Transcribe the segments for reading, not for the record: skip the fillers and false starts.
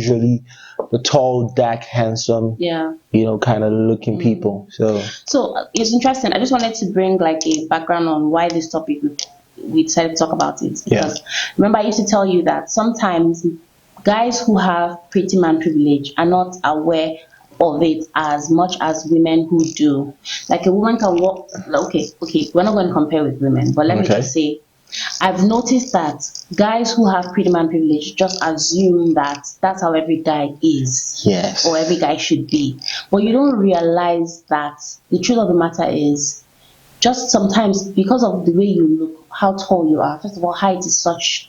usually the tall, dark, handsome, Yeah. kind of looking people. So it's interesting. I just wanted to bring like a background on why this topic we decided to talk about it, because remember I used to tell you that sometimes guys who have pretty man privilege are not aware of it as much as women who do. Like a woman can walk. Okay, we're not going to compare with women, but let me just say, I've noticed that guys who have pretty man privilege just assume that that's how every guy is, Yes, or every guy should be. But you don't realize that the truth of the matter is, just sometimes because of the way you look, how tall you are. First of all, height is such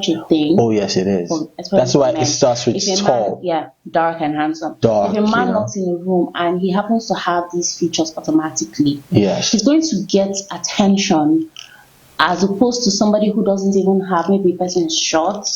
a thing. Oh yes, it is. Especially That's why for men. it starts with If a tall. man, dark and handsome. Dark, if a man walks in a room and he happens to have these features automatically, yes, he's going to get attention, as opposed to somebody who doesn't even have, maybe a person is short,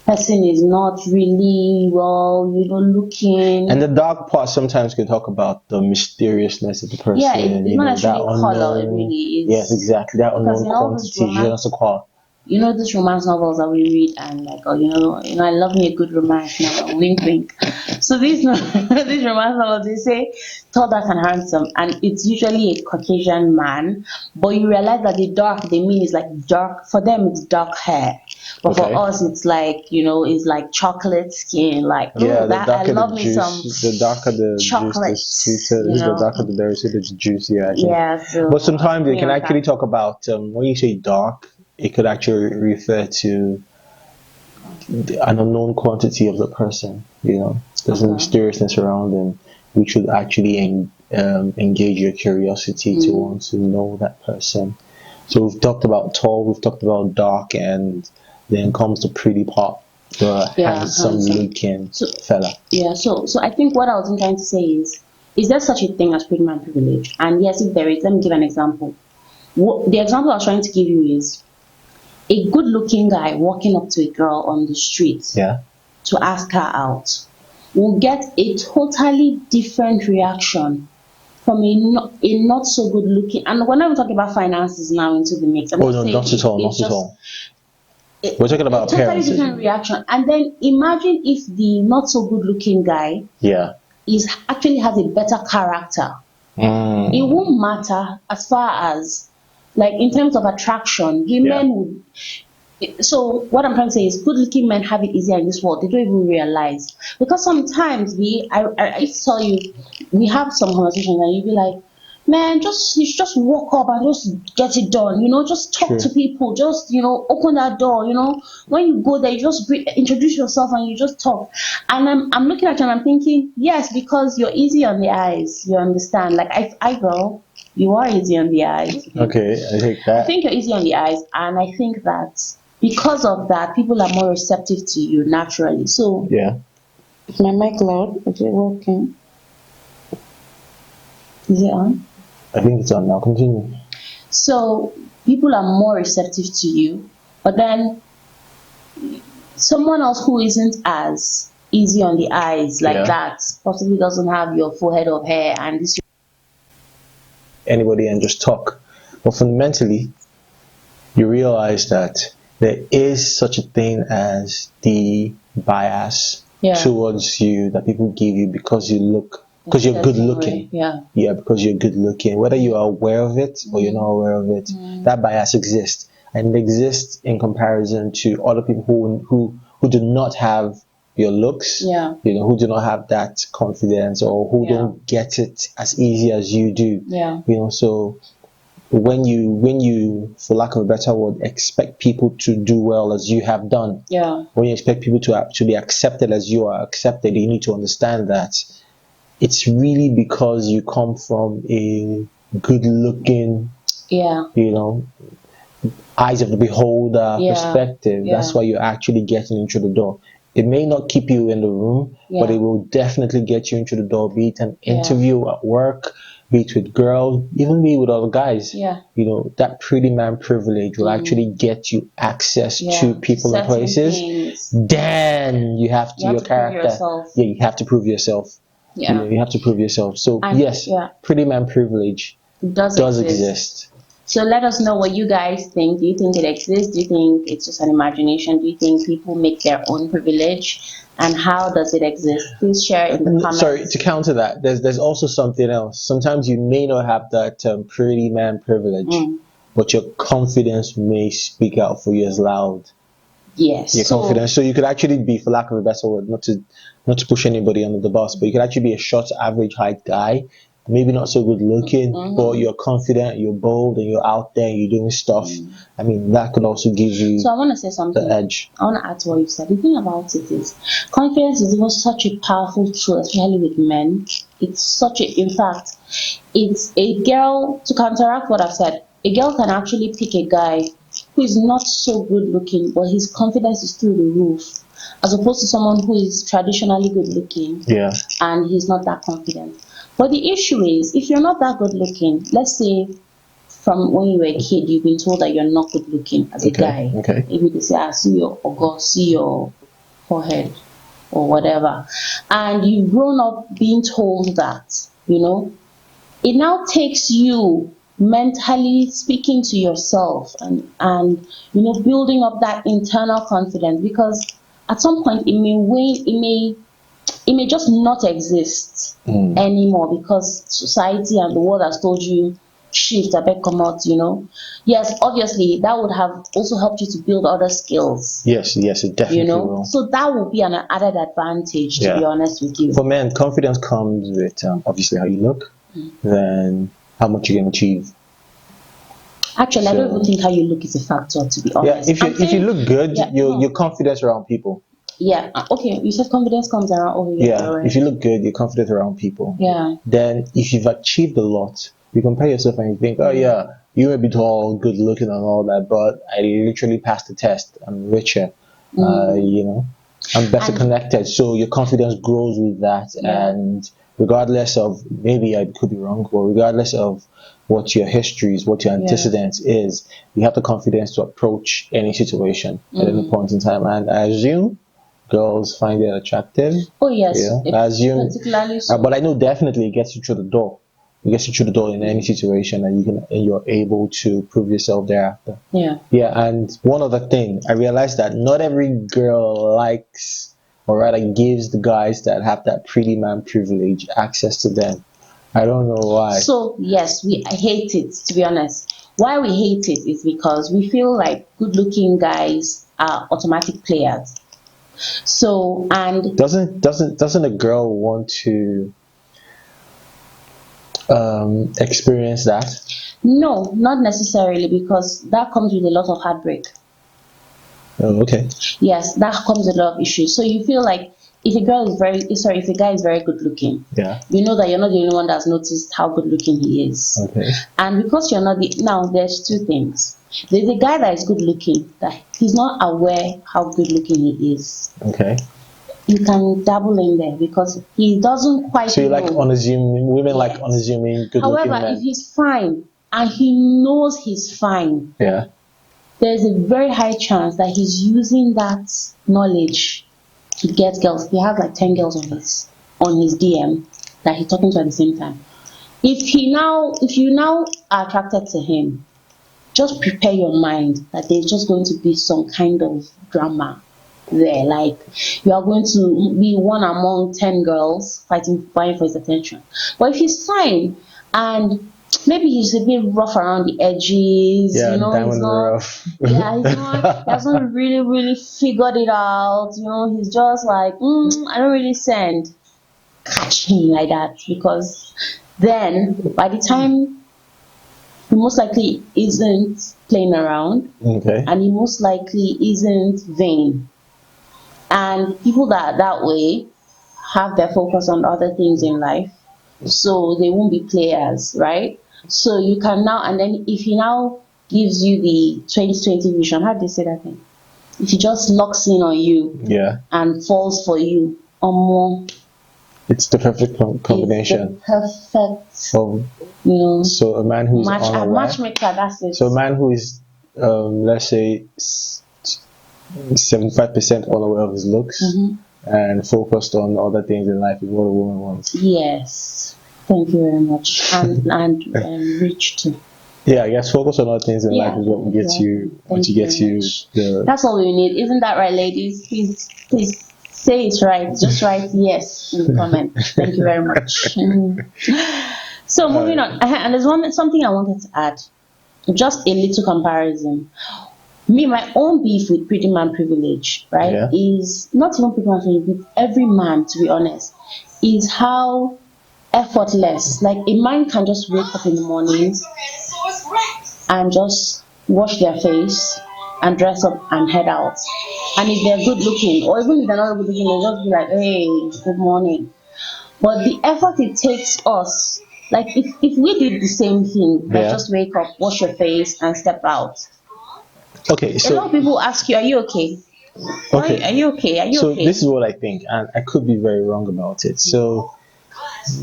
person is not really looking. And the dark part sometimes can talk about the mysteriousness of the person. Yeah, it's not necessarily that color, unknown, it really is. Yes, exactly. That unknown quantity, je ne sais quoi. These romance novels that we read, and like, I love me a good romance novel, wink wink. So these these romance novels, they say tall, dark, and handsome, and it's usually a Caucasian man. But you realize that the dark they mean is like dark. For them, it's dark hair, but for us, it's like it's like chocolate skin. Like that, I love me some. The darker the chocolate, juice, the sweeter. The darker the berry, the juicier. I think. Yeah. So, but sometimes they can actually talk about when you say dark, it could actually refer to an unknown quantity of the person. There's a mysteriousness around them, which should actually engage your curiosity to want to know that person. So we've talked about tall, we've talked about dark, and then comes the pretty part, the handsome looking fella. Yeah. So I think what I was trying to say is there such a thing as pretty man privilege? And yes, if there is, let me give an example. The example I was trying to give you is a good-looking guy walking up to a girl on the street to ask her out will get a totally different reaction from a not so good-looking. And we're not even talking about finances now into the mix. Not at all. We're talking about a totally different reaction. And then imagine if the not so good-looking guy actually has a better character. It won't matter as far as, like, in terms of attraction, men would. So what I'm trying to say is, good-looking men have it easier in this world. They don't even realize, because sometimes I used to tell you, we have some conversations and you'd be like, man, you just walk up and just get it done. Just talk to people. Just open that door. When you go there, you just introduce yourself and you just talk. And I'm looking at you and I'm thinking, yes, because you're easy on the eyes. You understand? Like I go. You are easy on the eyes. Okay, I think that. I think you're easy on the eyes, and I think that because of that, people are more receptive to you naturally. So is my mic loud? Is it working? Is it on? I think it's on now. Continue. So people are more receptive to you, but then someone else who isn't as easy on the eyes like that possibly doesn't have your full head of hair and this. Anybody and just talk. But fundamentally, you realize that there is such a thing as the bias towards you that people give you because you look, because you're good looking. Because you're good looking. Whether you are aware of it or you're not aware of it, that bias exists. And it exists in comparison to other people who do not have your looks, who do not have that confidence, or who don't get it as easy as you do. So when you, for lack of a better word, expect people to do well as you have done, when you expect people to be accepted as you are accepted, you need to understand that it's really because you come from a good-looking, eyes of the beholder perspective. That's why you're actually getting into the door. It may not keep you in the room, but it will definitely get you into the door, be it an interview at work, be it with girls, even be with other guys. That pretty man privilege will actually get you access to people and places. Then you have to, your character. You have to prove yourself. You have to prove yourself. So yes, pretty man privilege does exist. So let us know what you guys think. Do you think it exists? Do you think it's just an imagination? Do you think people make their own privilege? And how does it exist? Please share in the comments. Sorry, to counter that, there's also something else. Sometimes you may not have that pretty man privilege, but your confidence may speak out for you as loud. Yes. Your confidence. So you could actually be, for lack of a better word, not to push anybody under the bus, but you could actually be a short, average height guy, maybe not so good looking, but you're confident, you're bold, and you're out there, you're doing stuff. I mean, that could also give you. So I want to say something. The edge. I want to add to what you said. The thing about it is, confidence is even such a powerful tool, especially with men. It's such a, in fact, it's a girl, to counteract what I've said, a girl can actually pick a guy who is not so good looking, but his confidence is through the roof, as opposed to someone who is traditionally good looking, and he's not that confident. But the issue is, if you're not that good looking, let's say from when you were a kid, you've been told that you're not good looking as a guy. Maybe they say, I see your ogo, see your forehead, or whatever. And you've grown up being told that, you know, it now takes you mentally speaking to yourself and you know, building up that internal confidence, because at some point it may just not exist anymore, because society and the world has told you shift, I bet come out, you know. Yes, obviously that would have also helped you to build other skills. Yes, it definitely will. So that would be an added advantage, to be honest with you. For men, confidence comes with obviously how you look, then how much you can achieve. Actually, I don't even think how you look is a factor, to be honest. Yeah, if you look good, your confidence around people. Yeah, okay, you said confidence comes around over here. Yeah, if you look good, you're confident around people. Yeah. Then if you've achieved a lot, you compare yourself and you think, oh yeah, you may be tall, good looking and all that, but I literally passed the test. I'm richer. You know, I'm better connected. So your confidence grows with that. And regardless of, maybe I could be wrong, but regardless of what your history is, what your antecedents is, you have the confidence to approach any situation at any point in time. And I assume girls find it attractive. Oh yes, I assume. Particularly so. But I know definitely it gets you through the door. It gets you through the door in any situation, and you're able to prove yourself thereafter. Yeah. And one other thing, I realized that not every girl likes, or rather gives the guys that have that pretty man privilege access to them. I don't know why. So yes, I hate it, to be honest. Why we hate it is because we feel like good-looking guys are automatic players. So, and doesn't a girl want to experience that? No, not necessarily, because that comes with a lot of heartbreak. Oh, okay. Yes, that comes with a lot of issues. So you feel like if a guy is very good looking, you know that you're not the only one that's noticed how good looking he is. Okay. And because you're not now there's two things. There's a guy that is good looking, that he's not aware how good looking he is. Okay. You can dabble in there because he doesn't quite. So you like unassuming women, like unassuming good looking men. However, if he's fine and he knows he's fine, there's a very high chance that he's using that knowledge to get girls. He has like 10 girls on his DM that he's talking to at the same time. If you now are attracted to him, just prepare your mind that there's just going to be some kind of drama there. Like, you are going to be one among 10 girls vying for his attention. But if he's fine and maybe he's a bit rough around the edges, he's not, he hasn't really figured it out, he's just like, I don't really catch him like that, because then by the time he most likely isn't playing around, and he most likely isn't vain. And people that are that way have their focus on other things in life, so they won't be players, right? So you can now, and then if he now gives you the 2020 vision, how do they say that thing? If he just locks in on you and falls for you, or more, it's the perfect combination. It's the perfect, so a man who's unaware, matchmaker, that's it. So a man who is, let's say, 75% unaware of his looks and focused on other things in life is what a woman wants. Yes. Thank you very much. And rich too. Yeah, I guess focus on other things in life is what gets you, what you get you the. That's all we need, isn't that right, ladies? Please say it right. Just write yes in the comment. Thank you very much. So moving on, and there's something I wanted to add. Just a little comparison. Me, my own beef with Pretty Man Privilege, right, is not even Pretty Man Privilege, with every man, to be honest, is how effortless. Like a man can just wake up in the morning and just wash their face and dress up and head out. And if they're good looking, or even if they're not good looking, they'll just be like, hey, good morning. But the effort it takes us, like if we did the same thing, like just wake up, wash your face, and step out. Okay, so a lot of people ask you, are you okay? Okay. Are you okay? Are you so okay? This is what I think, and I could be very wrong about it. So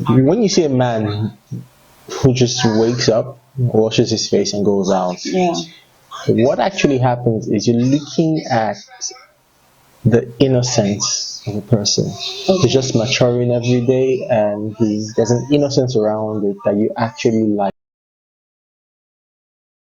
when you see a man who just wakes up, washes his face, and goes out, what actually happens is you're looking at the innocence of a person. He's just maturing every day, and there's an innocence around it that you actually like.